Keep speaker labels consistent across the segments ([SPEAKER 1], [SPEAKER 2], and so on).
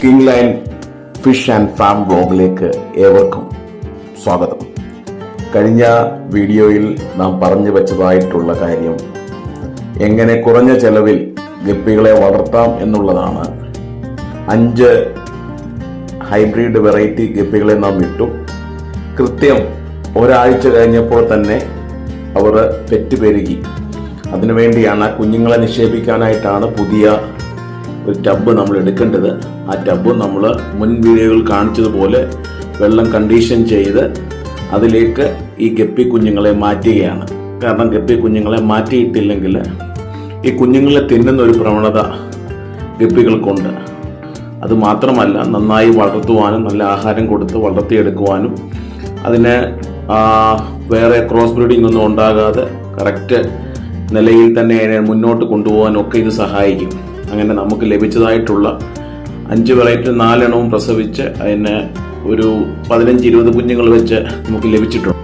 [SPEAKER 1] King line fish and farm ബ്ലോഗിലേക്ക് ഏവർക്കും സ്വാഗതം. കഴിഞ്ഞ വീഡിയോയിൽ നാം പറഞ്ഞു വെച്ചതായിട്ടുള്ള കാര്യം എങ്ങനെ കുറഞ്ഞ ചെലവിൽ ഗപ്പികളെ വളർത്താം എന്നുള്ളതാണ്. 5 ഹൈബ്രിഡ് വെറൈറ്റി ഗപ്പികളെ നാം വിട്ടു. കൃത്യം ഒരാഴ്ച കഴിഞ്ഞപ്പോൾ തന്നെ അവർ പെറ്റുപെരുകി. അതിനുവേണ്ടിയാണ് കുഞ്ഞുങ്ങളെ നിക്ഷേപിക്കാനായിട്ടാണ് പുതിയ ഒരു ടബ് നമ്മൾ എടുക്കേണ്ടത്. ആ ടബ് നമ്മൾ മുൻ വീഡിയോകൾ കാണിച്ചതുപോലെ വെള്ളം കണ്ടീഷൻ ചെയ്ത് അതിലേക്ക് ഈ ഗപ്പി കുഞ്ഞുങ്ങളെ മാറ്റുകയാണ്. കാരണം ഗപ്പി കുഞ്ഞുങ്ങളെ മാറ്റിയിട്ടില്ലെങ്കിൽ ഈ കുഞ്ഞുങ്ങളെ തിന്നുന്ന ഒരു പ്രവണത ഗപ്പികൾക്കുണ്ട്. അത് മാത്രമല്ല, നന്നായി വളർത്തുവാനും നല്ല ആഹാരം കൊടുത്ത് വളർത്തിയെടുക്കുവാനും അതിന് വേറെ ക്രോസ് ബ്രീഡിംഗ് ഒന്നും ഉണ്ടാകാതെ കറക്റ്റ് നിലയിൽ തന്നെ അതിനെ മുന്നോട്ട് കൊണ്ടുപോകാനും ഒക്കെ ഇത് സഹായിക്കും. അങ്ങനെ നമുക്ക് ലഭിച്ചതായിട്ടുള്ള 5 വെറൈറ്റി 4 എണ്ണവും പ്രസവിച്ച് അതിന് ഒരു 15-20 കുഞ്ഞുങ്ങൾ വെച്ച് നമുക്ക് ലഭിച്ചിട്ടുണ്ട്.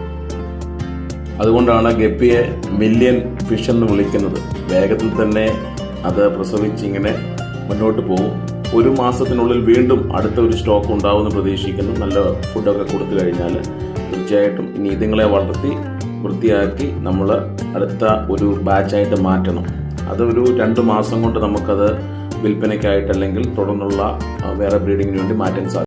[SPEAKER 1] അതുകൊണ്ടാണ് ഗപ്പിയെ മില്യൺ ഫിഷ് എന്ന് വിളിക്കുന്നത്. വേഗത്തിൽ തന്നെ അത് പ്രസവിച്ച് ഇങ്ങനെ മുന്നോട്ട് പോകും. 1 മാസത്തിനുള്ളിൽ വീണ്ടും അടുത്ത ഒരു സ്റ്റോക്ക് ഉണ്ടാവുമെന്ന് പ്രതീക്ഷിക്കുന്നു. നല്ല ഫുഡൊക്കെ കൊടുത്തു കഴിഞ്ഞാൽ തീർച്ചയായിട്ടും ഇനി ഇതുങ്ങളെ വളർത്തി വൃത്തിയാക്കി നമ്മൾ അടുത്ത ഒരു ബാച്ചായിട്ട് മാറ്റണം. അതൊരു 2 മാസം കൊണ്ട് നമുക്കത് വിൽപ്പനയ്ക്കായിട്ട് അല്ലെങ്കിൽ തുടർന്നുള്ള വേറെ ബ്രീഡിങ്ങിന് വേണ്ടി മാറ്റാൻ സാധിക്കും.